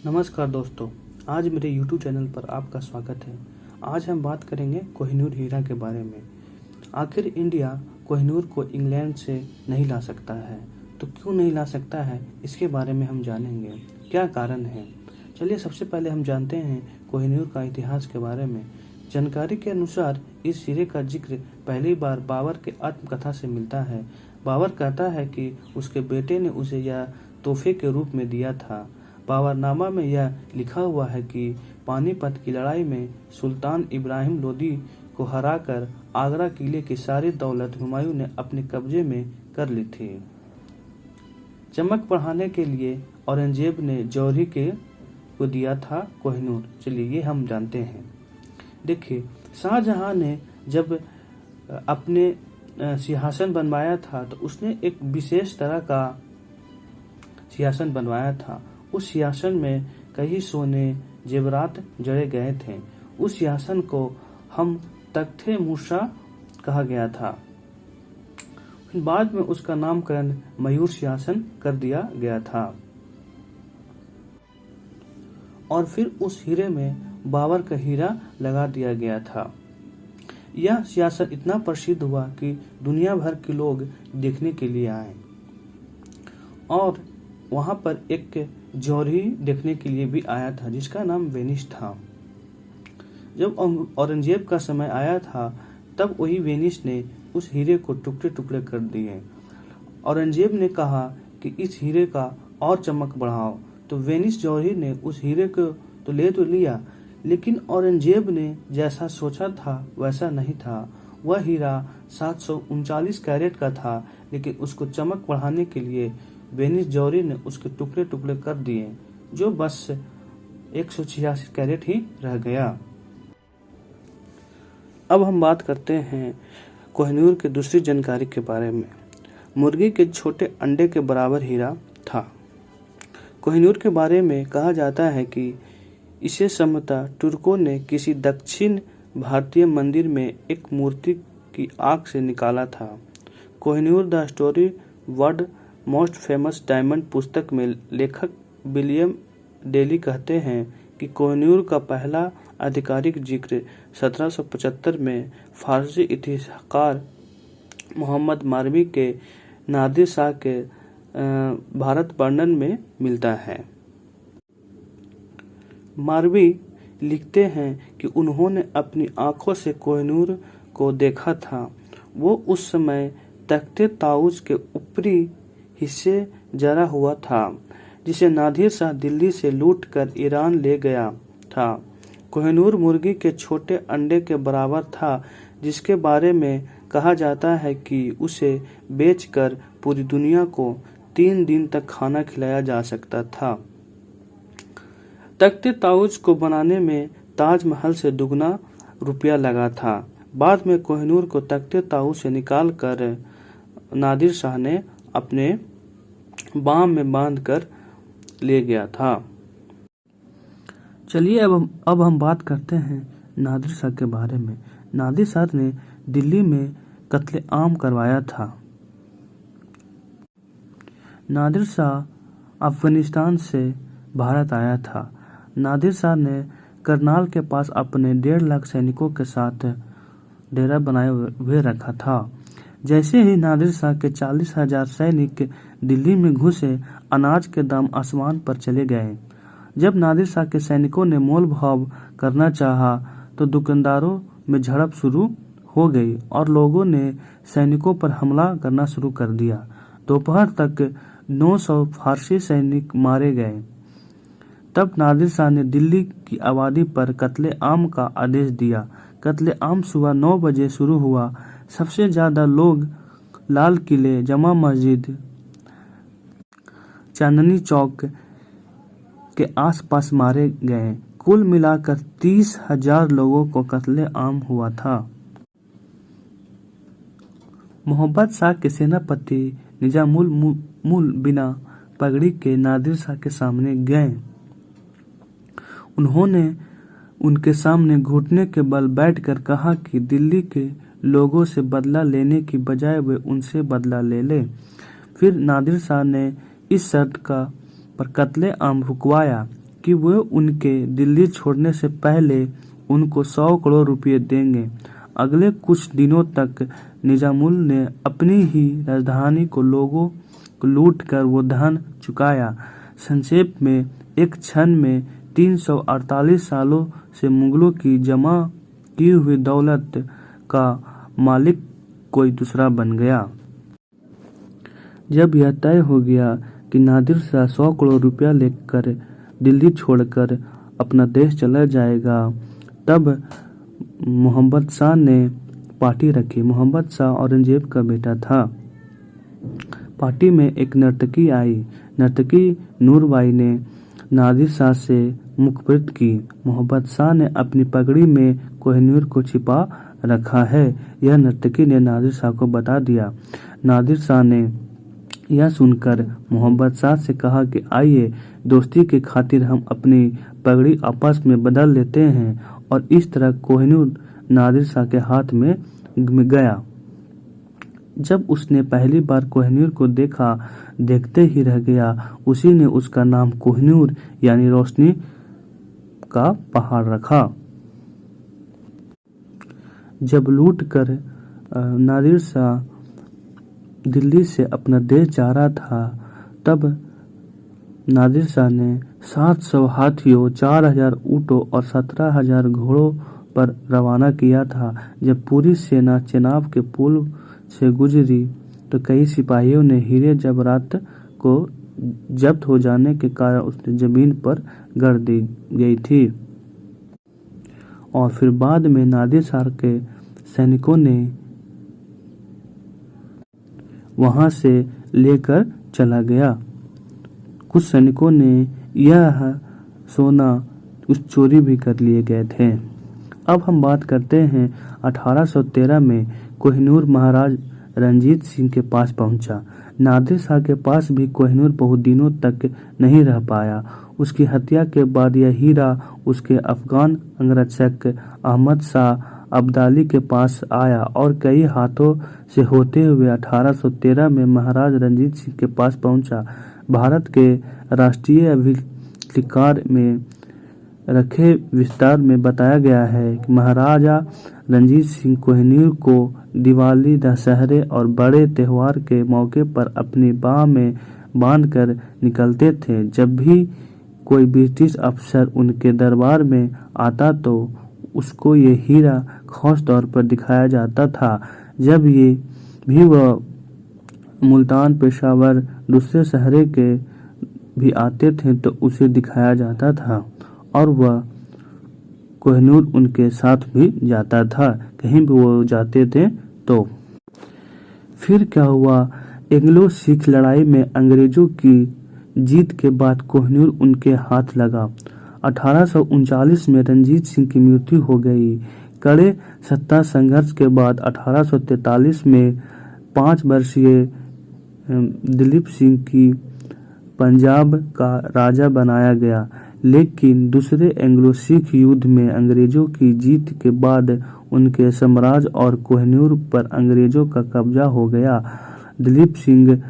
नमस्कार दोस्तों, आज मेरे YouTube चैनल पर आपका स्वागत है। आज हम बात करेंगे कोहिनूर हीरा के बारे में। आखिर इंडिया कोहिनूर को इंग्लैंड से नहीं ला सकता है, तो क्यों नहीं ला सकता है, इसके बारे में हम जानेंगे। क्या कारण है, चलिए सबसे पहले हम जानते हैं कोहिनूर का इतिहास के बारे में। जानकारी के अनुसार इस हीरे का जिक्र पहली बार बाबर के आत्मकथा से मिलता है। बाबर कहता है कि उसके बेटे ने उसे यह तोहफे के रूप में दिया था। बाबरनामा में यह लिखा हुआ है कि पानीपत की लड़ाई में सुल्तान इब्राहिम लोदी को हराकर आगरा किले की सारी दौलत हुमायूं ने अपने कब्जे में कर ली थी। चमक बढ़ाने के लिए औरंगजेब ने जौहरी को दिया था कोहिनूर। चलिए ये हम जानते हैं। देखिए, शाहजहां ने जब अपने सिंहासन बनवाया था तो उसने एक विशेष तरह का सिंहासन बनवाया था। उस सिंहासन में कई सोने जेवरात जड़े गए थे। उस सिंहासन को हम तख्ते मूसा कहा गया था। बाद में उसका नामकरण मयूर सिंहासन कर दिया गया था और फिर उस हीरे में बाबर का हीरा लगा दिया गया था। यह सिंहासन इतना प्रसिद्ध हुआ कि दुनिया भर के लोग देखने के लिए आए और वहां पर एक जौहरी देखने के लिए भी आया था जिसका नाम वेनिस था। जब औरंगजेब का समय आया था तब वही वेनिस ने उस हीरे को टुकड़े टुकड़े कर दिए। औरंगजेब ने कहा कि इस हीरे का और चमक बढ़ाओ, तो वेनिस जौहरी ने उस हीरे को तो लिया, लेकिन औरंगजेब ने जैसा सोचा था वैसा नहीं था। वह हीरा 739 कैरेट का था, लेकिन उसको चमक बढ़ाने के लिए वेनिस जौहरी ने उसके टुकड़े टुकड़े कर दिए, जो बस 186 कैरेट ही रह गया। अब हम बात करते हैं कोहिनूर के दूसरी जानकारी के बारे में। मुर्गी के छोटे अंडे के बराबर हीरा था। कोहिनूर के बारे में कहा जाता है कि इसे संभवतः तुर्कों ने किसी दक्षिण भारतीय मंदिर में एक मूर्ति की आग से निकाला था। Kohinoor the story world most famous diamond पुस्तक में लेखक विलियम डेली कहते हैं कि कोहिनूर का पहला आधिकारिक जिक्र 1775 में फारसी इतिहासकार मोहम्मद मारवी के नादिर शाह के भारत वर्णन में मिलता है। मारवी लिखते हैं कि उन्होंने अपनी आंखों से कोहिनूर को देखा था। वो उस समय तख्ते ताऊस के ऊपरी हिस्से जरा हुआ था, जिसे नादिर शाह दिल्ली से लूटकर ईरान ले गया था। कोहिनूर मुर्गी के छोटे अंडे के बराबर था, जिसके बारे में कहा जाता है कि उसे बेचकर पूरी दुनिया को 3 दिन तक खाना खिलाया जा सकता था। तख्ते ताऊस को बनाने में ताजमहल से दुगना रुपया लगा था। बाद में कोहिनूर को तख्ते ताऊस से निकाल कर नादिर शाह ने अपने बाम में बांध कर ले गया था। चलिए अब हम बात करते हैं नादिर शाह के बारे में। नादिर शाह ने दिल्ली में कत्लेआम करवाया था। नादिर शाह अफगानिस्तान से भारत आया था। नादिर शाह ने करनाल के पास अपने 1.5 लाख सैनिकों के साथ डेरा बनाए हुए रखा था। जैसे ही नादिर शाह के 40,000 सैनिक दिल्ली में घुसे, अनाज के दाम आसमान पर चले गए। जब नादिर शाह के सैनिकों ने मोल भाव करना चाहा तो दुकानदारों में झड़प शुरू हो गई और लोगों ने सैनिकों पर हमला करना शुरू कर दिया। दोपहर तक 900 फारसी सैनिक मारे गए। तब नादिर शाह ने दिल्ली की आबादी पर कत्लेआम का आदेश दिया। कत्लेआम सुबह 9 बजे शुरू हुआ। सबसे ज्यादा लोग लाल किले, जमा मस्जिद, चांदनी चौक के आसपास मारे गए। कुल मिलाकर 30,000 लोगों को कत्लेआम हुआ था। मोहम्मद शाह के सेनापति निजामुल बिना पगड़ी के नादिर शाह के सामने गए। उन्होंने उनके सामने घुटने के बल बैठकर कहा कि दिल्ली के लोगों से बदला लेने की बजाय वे उनसे बदला ले ले। फिर नादिर शाह ने इस शर्त पर कत्लेआम रुकवाया कि वे उनके दिल्ली छोड़ने से पहले उनको 100 करोड़ रुपए देंगे। अगले कुछ दिनों तक निजामुल ने अपनी ही राजधानी को लोगों को लूट कर वो धन चुकाया। संक्षेप में एक क्षण में 348 सालों से मुगलों की जमा की हुई दौलत का मालिक कोई दूसरा बन गया। जब यह तय हो गया कि नादिर शाह 100 करोड़ रुपया लेकर दिल्ली छोड़कर अपना देश चला जाएगा, तब मोहम्मद शाह ने पार्टी रखी। मोहम्मद शाह औरंगजेब का बेटा था। पार्टी में एक नर्तकी आई। नर्तकी नूरबाई ने नादिर शाह से मुखबित की। मोहम्मद शाह ने अपनी पगड़ी में कोहिनूर को छिपा रखा है, यह नर्तकी ने नादिर शाह को बता दिया। नादिर शाह ने यह सुनकर मोहम्मद शाह से कहा कि आइए दोस्ती की खातिर हम अपनी पगड़ी आपस में बदल लेते हैं, और इस तरह कोहिनूर नादिर शाह के हाथ में गया। जब उसने पहली बार कोहिनूर को देखा, देखते ही रह गया। उसी ने उसका नाम कोहिनूर यानी रोशनी का पहाड़ रखा। जब लूट कर नादिर शाह दिल्ली से अपना देश जा रहा था, तब नादिर शाह ने 700 हाथियों, 4000 ऊँटों और 17,000 घोड़ों पर रवाना किया था। जब पूरी सेना चेनाब के पुल से गुजरी तो कई सिपाहियों ने हीरे जवाहरात को जब्त हो जाने के कारण उसने जमीन पर गड़ दी गई थी, और फिर बाद में नादिर शाह के सैनिकों ने वहां से लेकर चला गया। कुछ सैनिकों ने यह सोना कुछ चोरी भी कर लिए गए थे। अब हम बात करते हैं 1813 में कोहिनूर महाराज रंजीत सिंह के पास पहुंचा। नादिर शाह के पास भी कोहिनूर बहुत दिनों तक नहीं रह पाया। उसकी हत्या के बाद यह हीरा उसके अफगान अंगरक्षक अहमद शाह अब्दाली के पास आया और कई हाथों से होते हुए 1813 में महाराज रंजीत सिंह के पास पहुंचा। भारत के राष्ट्रीय अभिलेखागार में रखे विस्तार में बताया गया है कि महाराजा रंजीत सिंह कोहिनूर को दिवाली, दशहरे और बड़े त्योहार के मौके पर अपनी बाह में बांधकर निकलते थे। जब भी कोई ब्रिटिश अफसर उनके दरबार में आता तो उसको ये हीरा खास तौर पर दिखाया जाता था। जब ये भी वह मुल्तान, पेशावर, दूसरे शहरों के भी आते थे तो उसे दिखाया जाता था, और वह कोहिनूर उनके साथ भी जाता था। कहीं भी वो जाते थे तो फिर क्या हुआ, एंग्लो सिख लड़ाई में अंग्रेजों की जीत के बाद कोहिनूर उनके हाथ लगा। 1839 में रंजीत सिंह की मृत्यु हो गई। कड़े सत्ता संघर्ष के बाद 1843 में 5 वर्षीय दिलीप सिंह की पंजाब का राजा बनाया गया, लेकिन दूसरे एंग्लो सिख युद्ध में अंग्रेजों की जीत के बाद उनके साम्राज्य और कोहिनूर पर अंग्रेजों का कब्जा हो गया। दिलीप सिंह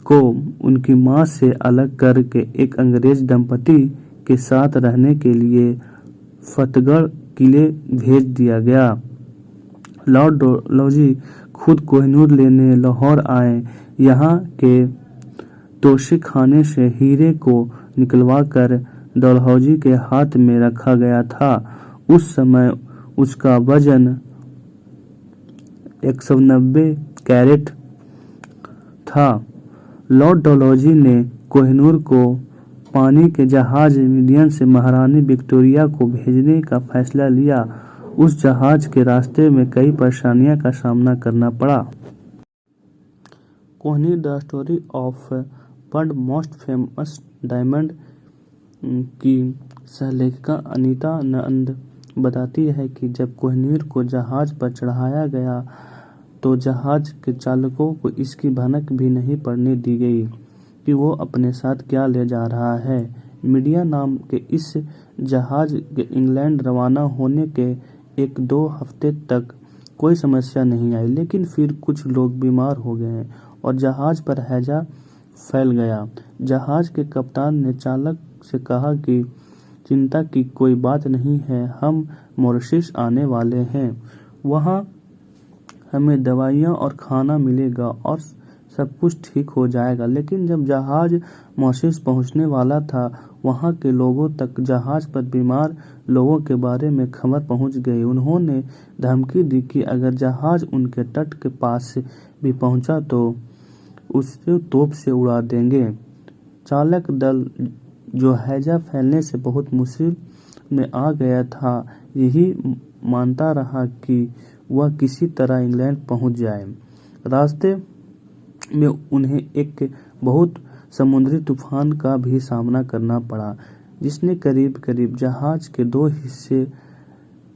को उनकी मां से अलग करके एक अंग्रेज दंपति के साथ रहने के लिए फतेहगढ़ किले भेज दिया गया। लॉर्ड डलहौजी खुद कोहिनूर लेने लाहौर आए। यहाँ के तोशे खाने से हीरे को निकलवाकर डलहौजी के हाथ में रखा गया था। उस समय उसका वजन 190 कैरेट था। लॉर्ड डलहौजी ने कोहिनूर को पानी के जहाज इंडियन से महारानी विक्टोरिया को भेजने का फैसला लिया। उस जहाज के रास्ते में कई परेशानियों का सामना करना पड़ा। Kohinoor the story of world most famous diamond की सहलेखिका अनीता नंद बताती है कि जब कोहिनूर को जहाज पर चढ़ाया गया तो जहाज के चालकों को इसकी भनक भी नहीं पड़ने दी गई कि वो अपने साथ क्या ले जा रहा है। मीडिया नाम के इस जहाज के इंग्लैंड रवाना होने के 1-2 हफ्ते तक कोई समस्या नहीं आई, लेकिन फिर कुछ लोग बीमार हो गए और जहाज पर हैजा फैल गया। जहाज के कप्तान ने चालक से कहा कि चिंता की कोई बात नहीं है, हम मॉरिशस आने वाले हैं, वहाँ हमें दवाइयाँ और खाना मिलेगा और सब कुछ ठीक हो जाएगा। लेकिन जब जहाज मॉरिशस पहुंचने वाला था, वहां के लोगों तक जहाज पर बीमार लोगों के बारे में खबर पहुंच गई। उन्होंने धमकी दी कि अगर जहाज उनके तट के पास भी पहुंचा तो उसे तोप से उड़ा देंगे। चालक दल, जो हैजा फैलने से बहुत मुश्किल में आ गया था, यही मानता रहा कि वह किसी तरह इंग्लैंड पहुंच जाए। रास्ते में उन्हें एक बहुत समुद्री तूफान का भी सामना करना पड़ा, जिसने करीब करीब जहाज के 2 हिस्से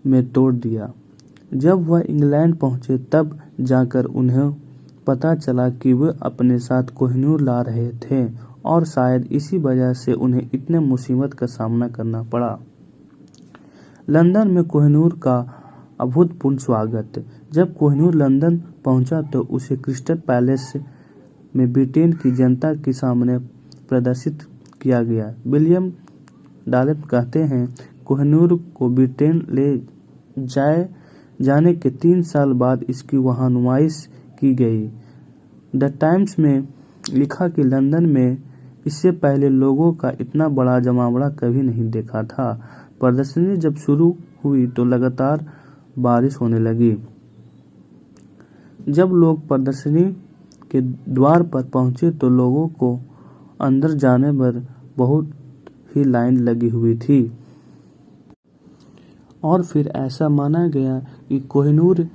में तोड़ दिया। जब वह इंग्लैंड पहुंचे तब जाकर उन्हें पता चला कि वे अपने साथ कोहिनूर ला रहे थे और शायद इसी वजह से उन्हें इतने मुसीबत का सामना करना पड़ा। लंदन में कोहिनूर का अभूतपूर्व स्वागत। जब कोहिनूर लंदन पहुंचा तो उसे क्रिस्टल पैलेस में ब्रिटेन की जनता के सामने प्रदर्शित किया गया। विलियम डालेप कहते हैं, कोहिनूर को ब्रिटेन ले जाने के 3 साल बाद इसकी वहां नुमाइश की गई। द टाइम्स में लिखा कि लंदन में इससे पहले लोगों का इतना बड़ा जमावड़ा कभी नहीं देखा था। प्रदर्शनी जब शुरू हुई तो लगातार बारिश होने लगी। जब लोग प्रदर्शनी के द्वार पर पहुंचे तो लोगों को अंदर जाने पर बहुत ही लाइन लगी हुई थी। और फिर ऐसा माना गया कि कोहिनूर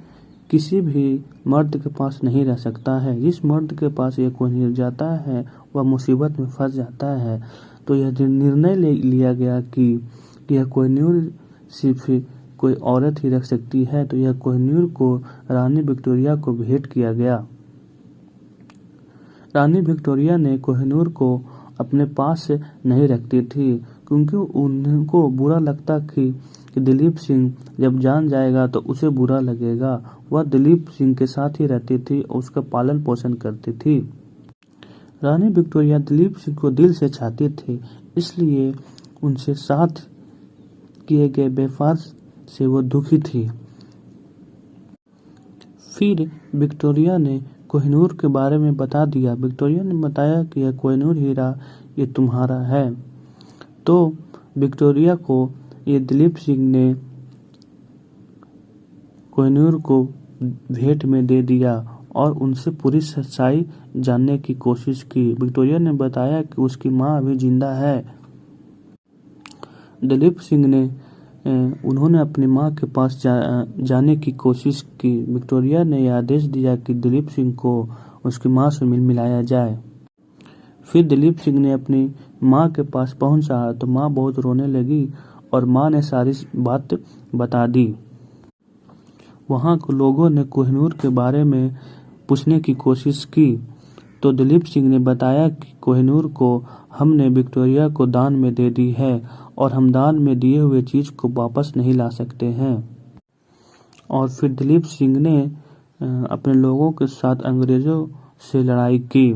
किसी भी मर्द के पास नहीं रह सकता है। जिस मर्द के पास यह कोहिनूर जाता है वह मुसीबत में फंस जाता है। तो यह निर्णय लिया गया कि यह कोहिनूर सिर्फ कोई औरत ही रख सकती है। तो यह कोहिनूर को रानी विक्टोरिया को भेंट किया गया। रानी विक्टोरिया ने कोहिनूर को अपने पास नहीं रखती थी, क्योंकि उनको बुरा लगता कि दिलीप सिंह जब जान जाएगा तो उसे बुरा लगेगा। वह दिलीप सिंह के साथ ही रहती थी और उसका पालन पोषण करती थी। रानी विक्टोरिया दिलीप सिंह को दिल से चाहती थी, इसलिए उनसे साथ किए गए व्यापार से वो दुखी थी। फिर विक्टोरिया ने कोहिनूर के बारे में बता दिया। विक्टोरिया ने बताया कि यह कोहिनूर हीरा ये तुम्हारा है। तो विक्टोरिया को ये दिलीप सिंह ने कोहिनूर को भेंट में दे दिया और उनसे पूरी सच्चाई जानने की कोशिश की। विक्टोरिया ने बताया कि उसकी मां अभी जिंदा है। दिलीप सिंह ने उन्होंने अपनी मां के पास जाने की कोशिश की। विक्टोरिया ने यह आदेश दिया कि दिलीप सिंह को उसकी मां से मिलाया जाए। फिर दिलीप सिंह ने अपनी मां के पास पहुंचा तो मां बहुत रोने लगी और मां ने सारी बात बता दी। वहां के लोगों ने कोहिनूर के बारे में पूछने की कोशिश की तो दिलीप सिंह ने बताया कि कोहिनूर को हमने विक्टोरिया को दान में दे दी है और हम दान में दिए हुए चीज को वापस नहीं ला सकते हैं। और फिर दिलीप सिंह ने अपने लोगों के साथ अंग्रेजों से लड़ाई की।